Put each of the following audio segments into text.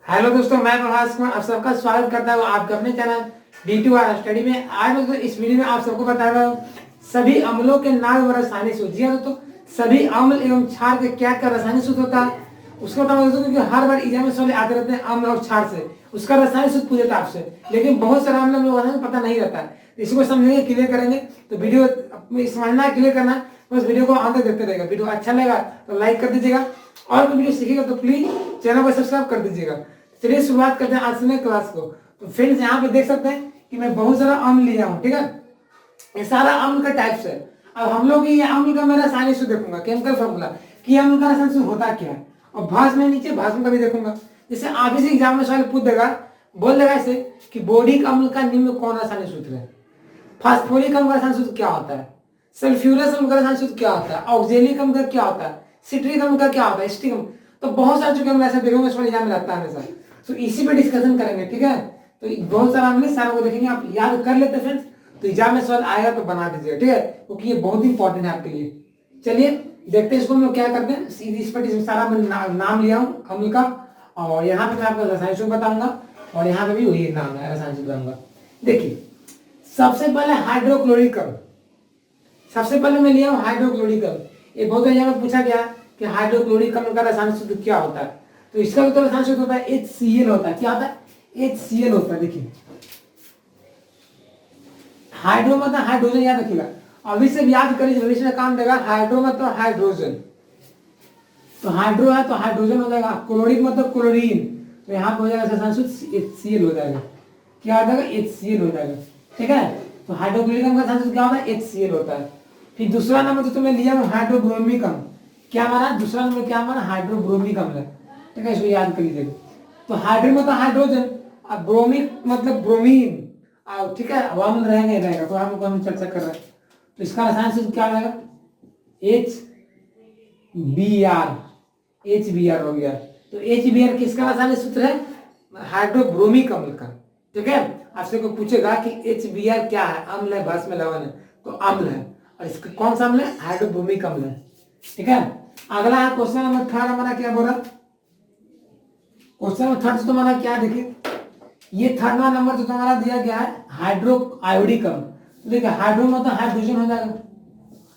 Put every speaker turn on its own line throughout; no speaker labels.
Hello दोस्तों, मैं प्रभास कुमार आप सबका स्वागत करता हूँ आपके अपने चैनल D2R स्टडी में। आज दोस्तों इस वीडियो में आप सबको बता रहा हूँ सभी अम्लों के नाम व रासायनिक सूत्र। जी हाँ दोस्तों, सभी अम्ल एवं क्षार के क्या क्या रासायनिक सूत्र होता है उसको बता दोस्तों, क्योंकि हर बार एग्जाम में सवाल आते रहते हैं अम्ल और क्षार से, उसका रासायनिक सूत्र पूछे था आपसे, लेकिन बहुत सारे अम्ल हम लोगों को पता नहीं रहता है। इसको समझेंगे, क्लियर करेंगे। तो वीडियो समझना क्लियर करना, बस वीडियो को अंत तक देखते रहेगा। वीडियो अच्छा लगा तो लाइक कर दीजिएगा, और कोई वीडियो सीखिएगा तो प्लीज चैनल को सब्सक्राइब कर दीजिएगा। चलिए शुरुआत करते हैं आज से नए क्लास को। तो फ्रेंड्स, यहाँ पे देख सकते हैं कि मैं बहुत सारा अम्ल लिया हूँ, ठीक है। ये सारा अम्ल का टाइप्स है। अब हम लोग ये अम्ल का मैं रासायनिक सूत्र देखूंगा, केमिकल फॉर्मूला कि अम्ल का रासायनिक सूत्र होता क्या है, और भाष में नीचे भाषण का भी देखूंगा। जैसे आगे से एग्जाम में सवाल पूछ देगा, बोल देगा ऐसे कि बोरिक अम्ल का निम्न कौन रासायनिक सूत्र है। फास्फोरिक अम्ल का रासायनिक सूत्र क्या होता है, सल्फ्यूरस अम्ल का रासायनिक सूत्र क्या होता है, ऑक्जेलिक अम्ल का क्या होता है, सिट्रिक अम्ल का क्या होता है, स्टिक अम्ल। तो बहुत सारे चुके हम ऐसे देखोगे सवाल एग्जाम में लगता है हमेशा। तो इसी पे डिस्कशन करेंगे, ठीक है। तो बहुत सारा हमने सारा को देखेंगे, आप याद कर लेते फ्रेंड्स, तो एग्जाम में सवाल आएगा तो बना दीजिएगा, ठीक है, क्योंकि ये बहुत इंपॉर्टेंट है आपके लिए। चलिए देखते हैं इसको हम लोग क्या करते हैं। इस पर सारा मैं नाम लिया हूँ अम्ल का, और यहाँ पे मैं आपको रासायनिक सूत्र बताऊंगा, और यहाँ पे भी वही नाम है रासायनिक सूत्र बताऊंगा। देखिए सबसे पहले हाइड्रोक्लोरिक अम्ल, सबसे पहले मैं लिया हूँ हाइड्रोक्लोरिक अम्ल। ये बहुत यहाँ पूछा गया कि हाइड्रोक्लोरिक अम्ल का रासायनिक सूत्र क्या होता है। तो इसका भी तो रासायनिक सूत्र होता है HCl होता है। क्या होता है? HCl होता है। देखिए हाइड्रो मतलब हाइड्रोजन, याद रखिएगा। अभी से याद करिए, भविष्य में काम देगा। हाइड्रो मतलब हाइड्रोजन, तो हाइड्रो है तो हाइड्रोजन हो जाएगा। क्लोरिक मतलब क्लोरीन, तो यहाँ पे हो जाएगा रासायनिक सूत्र HCl हो जाएगा। क्या हो जाएगा? HCl हो जाएगा, ठीक है। तो हाइड्रोक्लोरिक अम्ल का रासायनिक सूत्र क्या होता है? HCl होता है। फिर दूसरा नंबर तो मैं लिया हूँ हाइड्रोब्रोमिक अम्ल। क्या माना? दूसरा नंबर क्या माना? हाइड्रोब्रोमिक अम्ल है, ठीक है। इसको याद कर लीजिएगा। तो हाइड्रो मतलब हाइड्रोजन, अब ब्रोमिक मतलब ब्रोमीन, ठीक है। अब अम्ल रहेगा ही रहेगा, तो हम चर्चा कर रहे हैं। तो इसका रासायनिक सूत्र क्या रहेगा? HBr हो गया। तो HBr किसका रासायनिक सूत्र है? हाइड्रोब्रोमिक अम्ल का, ठीक है। आपसे कोई पूछेगा कि HBr क्या है, अम्ल है, भस्म है, लवण है, तो अम्ल है। और इसका कौन सा अम्ल है? हाइड्रोब्रोमिक अम्ल है, ठीक है। अगला है क्वेश्चन नंबर 3। हमारा क्या बोला? क्वेश्चन नंबर 3 तुम्हारा क्या, देखिए ये 3वां नंबर जो तुम्हारा दिया गया है हाइड्रो आयोडिक अम्ल। तो देखिए हाइड्रो मतलब हाइड्रोजन हो जाएगा,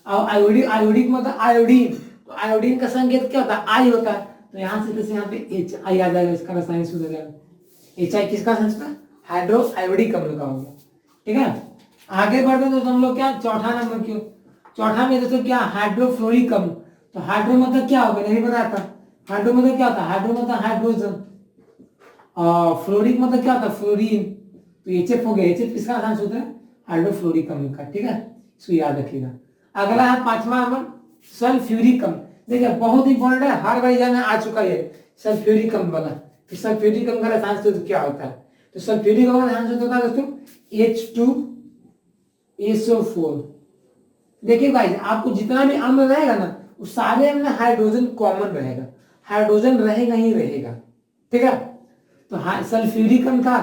और आयोडिक मतलब आयोडीन। तो आयोडीन का संकेत क्या होता है? आई होता है। तो यहाँ से जैसे यहाँ पे HI आ जाएगा, इसका रासायनिक सूत्र हो जाएगा। HI किसका संकेत? हाइड्रो आयोडिक अम्ल का होगा, ठीक है। आगे बढ़ते हैं तो हम लोग क्या, चौथा नंबर क्यों, चौथा में दोस्तों क्या, हाइड्रोफ्लोरिक अम्ल। तो हाइड्रो मतलब क्या होगा, नहीं बताया था। हाइड्रो मतलब क्या होता है? हाइड्रो मतलब हाइड्रोजन, और फ्लोरिक मतलब क्या होता है? फ्लोरीन। तो HF हो गया। HF किसका रासायनिक सूत्र है? हाइड्रोफ्लोरिक अम्ल का, ठीक है। इसको याद रखिएगा। अगला है 5वां नंबर सल्फ्यूरिक अम्ल। देखिए बहुत इंपॉर्टेंट है, हर बार एग्जाम में आ चुका है सल्फ्यूरिक अम्ल वाला। कि सल्फ्यूरिक अम्ल का रासायनिक सूत्र क्या होता है? तो सल्फ्यूरिक अम्ल का रासायनिक सूत्र होता है दोस्तों H2SO4। देखिए गाइस, आपको जितना भी अम्ल रहेगा ना, उस सारे में हाइड्रोजन कॉमन रहेगा, हाइड्रोजन रहेगा ही रहेगा, ठीक है। तो सल्फ्यूरिक अम्ल था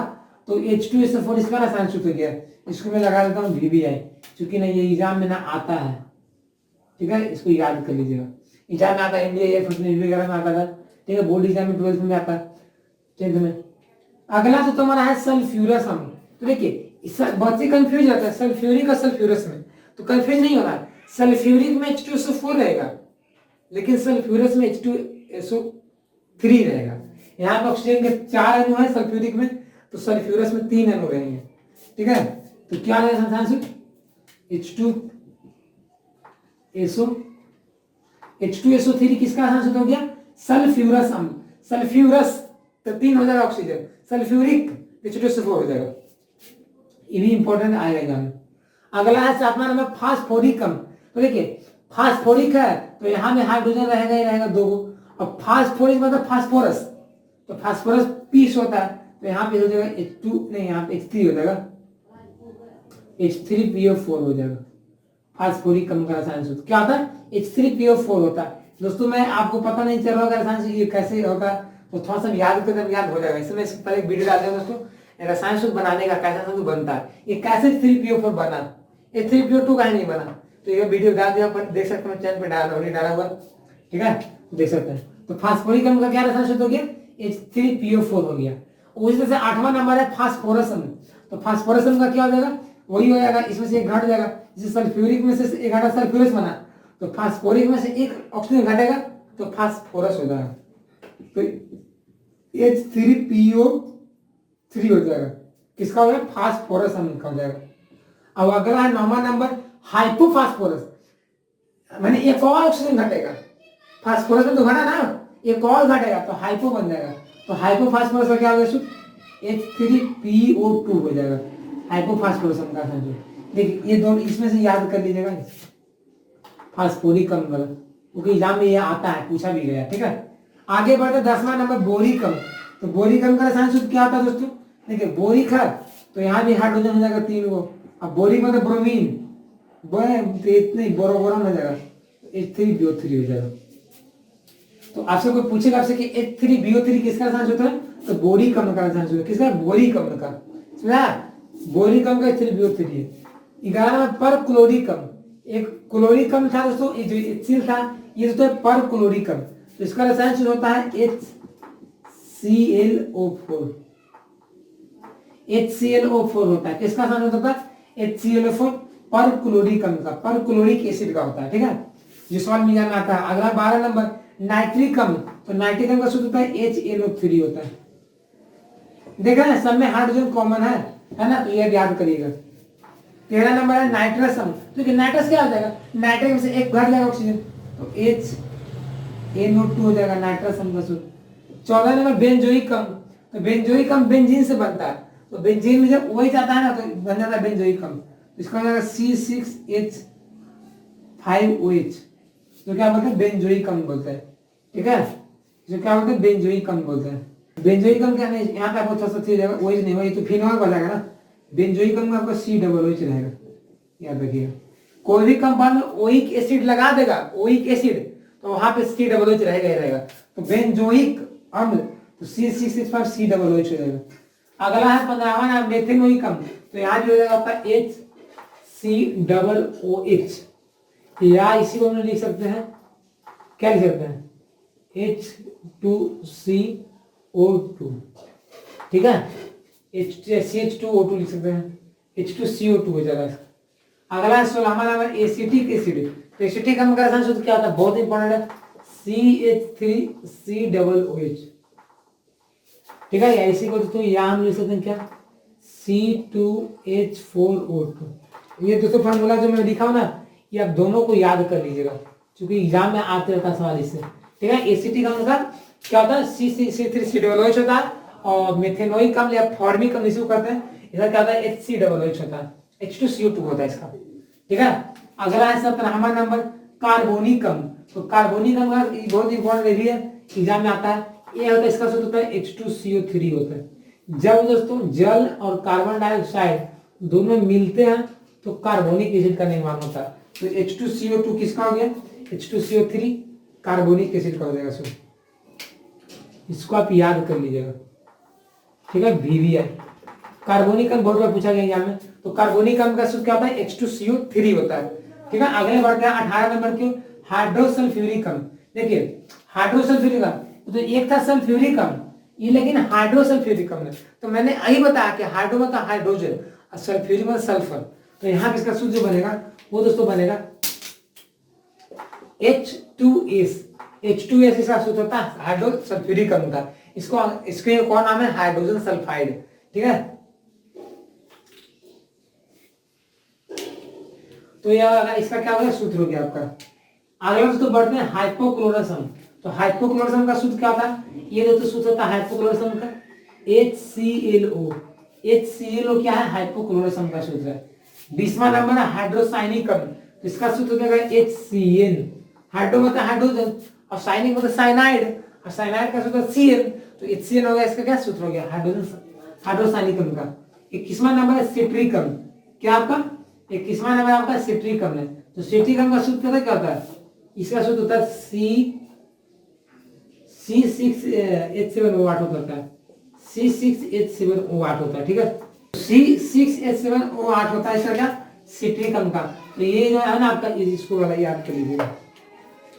तो H2SO4 इसका रासायनिक सूत्र गया। इसको मैं लगा देता हूँ VBI, क्योंकि ना ये एग्जाम में ना आता है, ठीक है। इसको याद कर लीजिएगा। एग्जाम में आता है, इंडिया एयरफोर्स नेवी वगैरह में आता था, ठीक है। बोर्ड एग्जाम में 12th में आता है, 10th में। अगला तो तुम्हारा है सल्फ्यूरस अम्ल। तो देखिए बच्चे कंफ्यूज रहते हैं सल्फ्यूरिक और सल्फ्यूरस में, तो कंफ्यूज नहीं होना। सल्फ्यूरिक में H2SO4 रहेगा, लेकिन सल्फ्यूरस में H2SO3 रहेगा। यहाँ पे ऑक्सीजन के 4 अणु है सल्फ्यूरिक में, तो सल्फ्यूरस में 3 अणु रहेंगे, ठीक है। तो क्या रहेगा आंसर? H2SO3 किसका आंसर हो गया? सल्फ्यूरस अम्ल। सल्फ्यूरस तो 3 हो जाएगा ऑक्सीजन, सल्फ्यूरिक H2SO4 हो जाएगा। ये भी इंपॉर्टेंट आएगा एग्जाम में। अगला है 7वां नंबर फास्फोरिक अम्ल। तो देखिए फास्फोरिक है तो यहाँ में हाइड्रोजन रहेगा ही रहेगा 2 गो, और फास्फोरिक मतलब फास्फोरस, तो फास्फोरस पीस होता है, तो यहाँ पे हो जाएगा H2 नहीं, यहाँ पे H3 हो जाएगा, H3PO4 हो जाएगा। फास्फोरिक अम्ल का रासायनिक सूत्र क्या होता है? H3PO4 होता है। दोस्तों मैं आपको पता नहीं चल रहा होगा रासायनिक सूत्र ये कैसे होता है, तो थोड़ा सा याद करके याद हो जाएगा। इसमें इससे पहले एक वीडियो डालते हैं दोस्तों, रासायनिक सूत्र बनाने का कैसा सूत्र बनता है, ये कैसे 3PO4 बना, ये 3PO2 का नहीं बना। तो ये वीडियो डाल दिया, पर देख सकते हैं चैनल पे डाला हुआ, ठीक है, देख सकते हैं। तो फास्फोरिक अम्ल का क्या रासायनिक सूत्र हो गया? H3PO4 हो गया। उसी तरह से 8वां नंबर है फास्फोरस अम्ल। तो फास्फोरस अम्ल का क्या हो जाएगा, वही हो जाएगा, इसमें से एक घट जाएगा। जैसे सल्फ्यूरिक में से एक घटा सल्फ्यूरस बना, तो फास्फोरिक में से एक ऑक्सीजन घटेगा तो फास्फोरस हो जाएगा, तो H3PO3 हो जाएगा। किसका हो जाएगा, फास्फोरस अम्ल का हो जाएगा। अब अगला है 9वां नंबर हाइपोफास्फोरस, मैंने एक और ऑक्सीजन घटेगा, फास्फोरस में तो घटा ना, एक और घटेगा तो हाइपो बन जाएगा। तो हाइपोफास्फोरस का क्या होगा, H3PO2 हो जाएगा, हाइपोफास्फोरस का समझो। देखिए ये दोनों इसमें से याद कर लीजिएगा, फास्फोरिक अम्ल वाला, क्योंकि एग्जाम में ये आता है, पूछा भी गया, ठीक है। आगे बढ़ते 10वां नंबर बोरिक अम्ल। तो बोरिक अम्ल का रसायन सूत्र क्या होता है दोस्तों, देखिए बोरिक है तो यहाँ भी हाइड्रोजन हो जाएगा 3 गो। अब बोरिक मतलब ब्रोमीन, नहीं बोरोबोरॉन हो जाएगा, H3BO3 हो जाएगा। तो आपसे कोई पूछेगा आपसे कि H3BO3 किसका रसायन सूत्र है, तो बोरिक अम्ल का रसायन सूत्र, किसका, बोरिक अम्ल का, समझा, बोरिक अम्ल का H3BO3 है। 11वां पर क्लोरिक अम्ल, एक क्लोरिक अम्ल था दोस्तों, ये जो HCl था ये दोस्तों पर क्लोरिक अम्ल, तो इसका रसायन सूत्र होता है HClO4। HClO4 होता है, किसका रसायन सूत्र होता है, HClO4 पर क्लोरिक अम्ल का, पर क्लोरिक एसिड का होता है, ठीक है, जो सवाल में जाना आता है। अगला 12 नंबर नाइट्रिक अम्ल। तो नाइट्रिक अम्ल का सूत्र होता है HNO3 होता है। देखा ना, सब में हाइड्रोजन कॉमन है ना, तो ये याद करिएगा। 13 नंबर है नाइट्रस अम्ल। तो नाइट्रस क्या हो जाएगा, नाइट्रिक में से एक घट जाएगा ऑक्सीजन, तो HNO2 हो जाएगा नाइट्रस अम्ल का सूत्र। 14 नंबर बेंजोइक अम्ल। तो बेंजोइक अम्ल बेंजीन से बनता है, तो बेंजीन में जब वही जाता है ना तो बन जाता है बेंजोइक अम्ल। इसका हो जाएगा C6H5OH, जो क्या बोलते हैं, बेंजोइक अम्ल बोलते हैं, ठीक है, जो क्या बोलते हैं, बेंजोइक अम्ल बोलते हैं। बेंजोइक अम्ल क्या नहीं, यहाँ पे आपको थोड़ा सा हो जाएगा, OH नहीं होगा, ये तो फिनॉल हो जाएगा ना, बेंजोइक अम्ल में आपका COOH रहेगा, याद रखिएगा। कोई भी कंपाउंड में ओइक एसिड लगा देगा, ओइक एसिड, तो वहां पे COOH रहेगा ही रहेगा। तो बेंजोइक अम्ल तो C6H5COOH हो जाएगा। अगला है 15वां नाम मेथेनोइक अम्ल। तो यहाँ भी हो जाएगा आपका HCOOH, या इसी को हम लिख सकते हैं, क्या लिख सकते हैं, H2CO2, ठीक है, CH2O2 लिख सकते हैं, H2CO2 हो जाएगा। अगला 16वां नंबर एसिटिक एसिड। तो एसिटिक अम्ल का रसायन सूत्र क्या होता है, बहुत इंपॉर्टेंट है, CH3COOH, ठीक है, या इसी को दोस्तों यहाँ हम लिख सकते हैं क्या, C2H4O2। ये दोस्तों फॉर्मूला जो मैं लिखा हूं ना, ये आप दोनों को याद कर लीजिएगा, क्योंकि एग्जाम में आते रहता है सवाल इससे, ठीक है। एसिटिक अम्ल का क्या होता है, C3COOH होता है, और मेथेनोइक अम्ल या फॉर्मिक अम्ल इसी को कहते हैं, इसका क्या होता है, HCOOH होता है, H2CO2 होता है इसका, ठीक है। अगला है 17वां नंबर कार्बोनिक अम्ल। तो कार्बोनिक अम्ल बहुत इंपॉर्टेंट है, एग्जाम में आता है, ये होता है, इसका सूत्र होता है H2CO3 होता है। जब दोस्तों जल और कार्बन डाइऑक्साइड दोनों मिलते हैं तो कार्बोनिक एसिड का निर्माण होता है। तो H2CO2 किसका हो गया, H2CO3 कार्बोनिक एसिड का हो जाएगा सूत्र, इसको आप याद कर लीजिएगा, ठीक है। VBI कार्बोनिक अम्ल बहुत बार पूछा गया एग्जाम में, तो कार्बोनिक अम्ल का सूत्र क्या होता है, H2CO3 होता है, ठीक है। अगले बढ़ते हैं 18 नंबर क्यों, हाइड्रोसल्फ्यूरिक अम्ल। देखिए हाइड्रोसल्फ्यूरिक अम्ल, तो एक था सल्फ्यूरिक अम्ल, ये लेकिन हाइड्रोसल्फ्यूरिक अम्ल, तो मैंने यही बताया कि हाइड्रो मतलब हाइड्रोजन और सल्फ्यूरिक मतलब सल्फर। तो यहाँ किसका सूत्र जो बनेगा वो दोस्तों बनेगा H2S। H2S इसका सूत्र होता है हाइड्रोसल्फ्यूरिक अम्ल का, इसके कौन नाम है, हाइड्रोजन सल्फाइड, ठीक है। तो यह इसका क्या होगा, सूत्र हो गया आपका। अगला दोस्तों बढ़ते हैं हाइपोक्लोरस अम्ल। तो हाइपोक्लोरस अम्ल का सूत्र क्या होता है, ये दोस्तों सूत्र होता है हाइपोक्लोरस अम्ल का HClO। HClO क्या है, हाइपोक्लोरस अम्ल का सूत्र है। 20वां नंबर है हाइड्रोसाइनिक अम्ल। तो इसका सूत्र क्या है, HCN। हाइड्रो मतलब हाइड्रोजन और साइनिक मतलब साइनाइड, और साइनाइड का सूत्र CN, तो HCN हो गया, इसका क्या सूत्र हो गया, हाइड्रोसाइनिक अम्ल का। 21वां नंबर है सिट्रिक अम्ल। क्या आपका 21वां नंबर आपका सिट्रिक अम्ल है। तो सिट्रिक अम्ल का सूत्र क्या होता है, इसका सूत्र होता है C6H7O8 होता है, C6H7O8 होता है, ठीक है। C6H7O8 होता है इसका क्या, सिट्रिक अम्ल का। तो ये जो है ना आपका, इसको वाला याद कर लीजिएगा,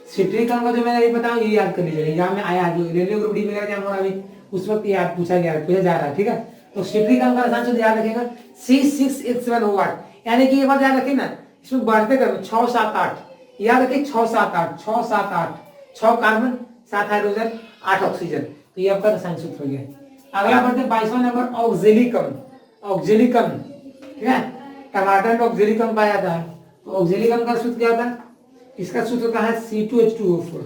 सिट्रिक अम्ल का जो मैंने अभी बताया ये याद कर लीजिए, एग्जाम में आया है, रेलवे ग्रुप डी वगैरह एग्जाम हो रहा है उस वक्त याद पूछा जा रहा है, ठीक है। तो सिट्रिक अम्ल का रसायन सूत्र याद रखेगा C6H7O8, यानी कि ये बात याद रखिए ना, इसमें बढ़ते क्रम 6 7 8, याद रखिए 6 7 8 6 7 8, 6 कार्बन 7 हाइड्रोजन 8 ऑक्सीजन, तो ये आपका रसायन सूत्र हो गया। अगला बढ़ते 22वां नंबर ऑक्जेलिकम, ऑक्जेलिकम, ठीक है, टमाटर में ऑक्जेलिकम पाया जाता है, तो ऑक्जेलिकम का सूत्र क्या होता है, इसका सूत्र होता है C2H2O4,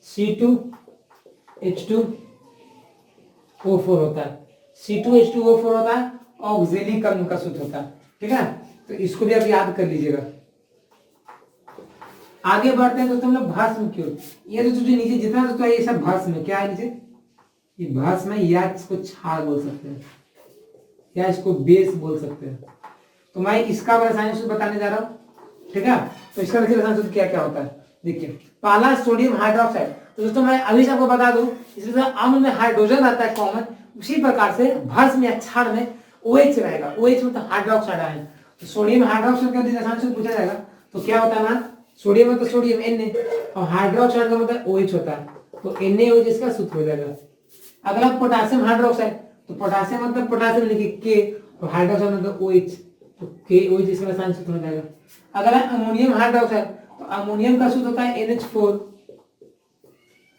C2H2O4 होता है, C2H2O4 होता है, ऑक्जेलिकम का सूत्र होता है, ठीक है। तो इसको भी आप याद कर लीजिएगा। आगे बढ़ते हैं दोस्तों हम लोग भस्म की ओर। ये दोस्तों जो नीचे जितना दोस्तों ये सब भस्म है, क्या है नीचे, ये भस्म है, या इसको छाल बोल सकते हैं, या इसको बेस बोल सकते हैं। तो मैं इसका रसायनिक सूत्र बताने जा रहा हूँ, ठीक है। तो इसका देखिए रसायनिक सूत्र क्या क्या होता है, देखिए पहला सोडियम हाइड्रोक्साइड। तो दोस्तों मैं अभी आपको बता दूं, इसमें अम्ल में हाइड्रोजन रहता है कॉमन, उसी प्रकार से भस्म या क्षार में OH रहेगा, OH मतलब हाइड्रोक्साइड आयन। तो सोडियम हाइड्रोक्साइड का रसायनिक सूत्र पूछा जाएगा तो क्या होता है ना, सोडियम मतलब सोडियम Na, और हाइड्रोक्साइड का मतलब OH होता है, तो NaOH इसका सूत्र हो जाएगा। अगला पोटेशियम हाइड्रोक्साइड, तो पोटेशियम मतलब पोटेशियम लिखिए K, और हाइड्रोक्साइड मतलब OH, तो KOH इसका रसायनिक सूत्र हो जाएगा। अगला अमोनियम हाइड्रोक्साइड, तो अमोनियम का सूत्र होता है NH4,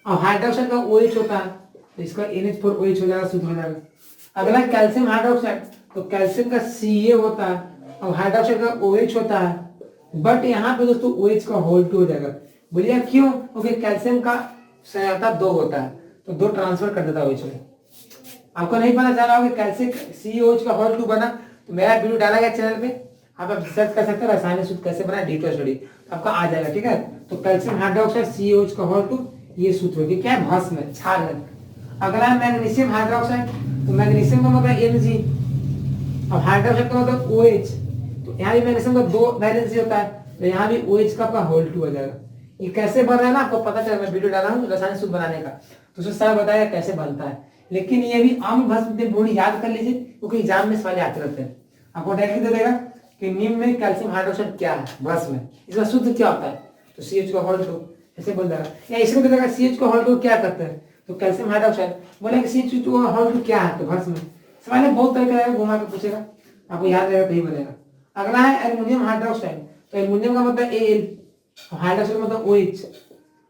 और हाइड्रोक्साइड का OH होता है, तो इसका NH4OH हो जाएगा, सूत्र हो जाएगा। अगला कैल्शियम हाइड्रोक्साइड, तो कैल्शियम का Ca होता है, और हाइड्रोक्साइड का OH होता है, बट यहाँ पे दोस्तों OH का होल 2 हो जाएगा। बोलिए क्यों, क्योंकि कैल्शियम का संयोजकता 2 होता है, तो 2 ट्रांसफर कर देता है OH में। आपको नहीं पता चला होगा कैल्शियम COH का होल 2 बना, तो मेरा वीडियो डाला गया चैनल पे, आप सर्च कर सकते हैं रसायनिक सूत्र कैसे बना D2 स्टडी, तो आपका आ जाएगा, ठीक है। तो कैल्शियम हाइड्रोक्साइड COH का होल 2, ये सूत्र होगी, क्या है, भस्म है, क्षार है। अगला है मैग्नीशियम हाइड्रोक्साइड, तो मैग्नीशियम का मतलब Mg, और हाइड्रोक्साइड का मतलब OH, तो यहाँ भी मैग्नीशियम का 2 वैलेंसी होता है, तो यहाँ भी OH का होल 2 हो जाएगा। ये कैसे बन रहा है ना, आपको पता चला, मैं वीडियो डाला हूँ रसायनिक सूत्र बनाने का, तो उसमें सारा बताया कैसे बनता है। लेकिन ये भी आम भस्म पूरी याद कर लीजिए, क्योंकि एग्जाम में सवाल आते रहते हैं। आपको डायरेक्ट दे देगा कि निम्न में कैल्शियम हाइड्रोक्साइड क्या है, भस्म है, इसका सूत्र क्या होता है, तो CH का होल 2 ऐसे बोल देगा, या इसको भी देगा CH का होल 2 क्या करते हैं, तो कैल्शियम हाइड्रोक्साइड, बोलेगा CH का होल 2 क्या है, तो भस्म है। सवाल बहुत तरह का घुमा के पूछेगा, आपको याद रहेगा तभी बनेगा। अगला है एल्युमिनियम हाइड्रोक्साइड, तो एल्युमिनियम का मतलब Al, हाइड्रोक्साइड मतलब OH,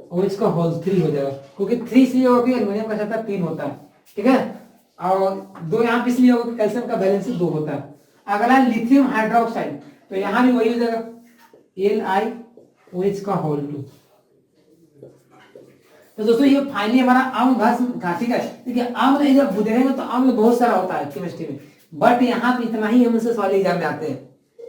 OH का होल 3 हो जाएगा, क्योंकि 3 इसलिए होगा कि एल्युमिनियम का सतह 3 होता है, ठीक है, और 2 यहाँ पे इसलिए होगा कि कैल्शियम का बैलेंस 2 होता है। अगला है लिथियम हाइड्रोक्साइड, तो यहाँ भी वही हो जाएगा LiOH का होल 2। तो दोस्तों ये फाइनली हमारा अम्ल भस्म था, ठीक है। देखिए अम्ल जब देखेंगे तो अम्ल बहुत सारा होता है केमिस्ट्री में, बट यहाँ पे इतना ही हमसे सवाल एग्जाम में आते हैं,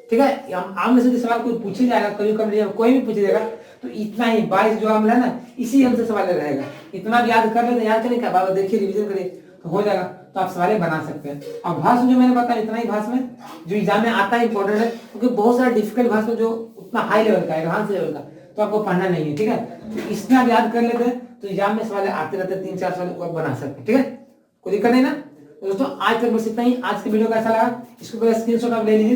ठीक है। अम्ल से सवाल कोई पूछे जाएगा, कभी कोई भी पूछे जाएगा, तो इतना ही 22 जो अम्ल है ना, इसी हमसे सवाल रहेगा। इतना भी याद कर लेते, याद करने का बाबा देखिए रिवीजन करिए तो हो जाएगा, तो आप सवाल बना सकते हैं। और भस्म जो मैंने बताया इतना ही भस्म है जो एग्जाम में आता है, इंपॉर्टेंट है, क्योंकि बहुत सारा डिफिकल्ट भस्म जो उतना हाई लेवल का, एडवांस लेवल का, तो आपको पढ़ना नहीं है, ठीक है। तो इसमें आप याद कर लेते हैं तो एग्जाम में सवाल आते रहते, 3-4 सवाल बना सकते हैं, ठीक है, कोई दिक्कत नहीं ना। तो दोस्तों आज तक बस इतना ही। आज की वीडियो कैसा लगा इसको पहले स्क्रीनशॉट आप ले लीजिए।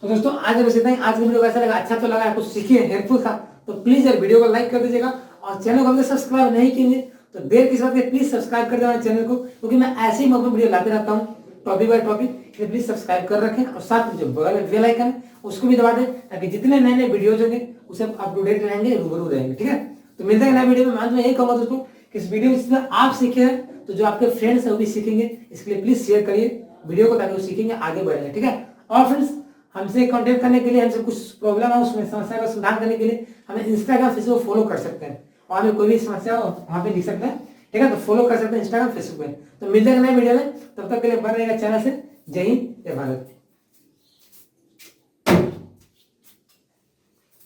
तो दोस्तों आज बस इतना ही। आज की वीडियो कैसा लगा, अच्छा तो लगा, कुछ सीखिए, हेल्पफुल था, तो प्लीज यार वीडियो को लाइक कर दीजिएगा, और चैनल को अगर सब्सक्राइब नहीं किए तो देर किस बात के प्लीज सब्सक्राइब कर देना चैनल को, क्योंकि मैं ऐसे ही मतलब वीडियो लाते रहता हूँ topic by topic, please subscribe कर रखें, और साथ में जो बगल में बेल आइकन है उसको भी दबा दें, ताकि जितने नए नए वीडियोज होंगे उसे अप टू डेट रहेंगे, रूबरू रहेंगे, ठीक है। तो मिलते हैं नए वीडियो में। मैं यही कहूँगा दोस्तों कि इस वीडियो में आप सीखे हैं तो जो आपके फ्रेंड्स है वो भी सीखेंगे, इसके लिए प्लीज शेयर करिए वीडियो को, ताकि वो सीखेंगे, आगे बढ़ेंगे, ठीक है। और फ्रेंड्स हमसे कांटेक्ट करने के लिए, हमसे कुछ प्रॉब्लम है उसमें समस्या का समाधान करने के लिए हमें इंस्टाग्राम फेसबुक फॉलो कर सकते हैं, और हमें कोई भी समस्या हो वहाँ पे लिख सकते हैं, ठीक है। तो फॉलो कर सकते हैं इंस्टाग्राम फेसबुक पे। तो मिलते हैं नए वीडियो में, तब तक के लिए बने रहेगा चैनल से। जय हिंद, जय भारत।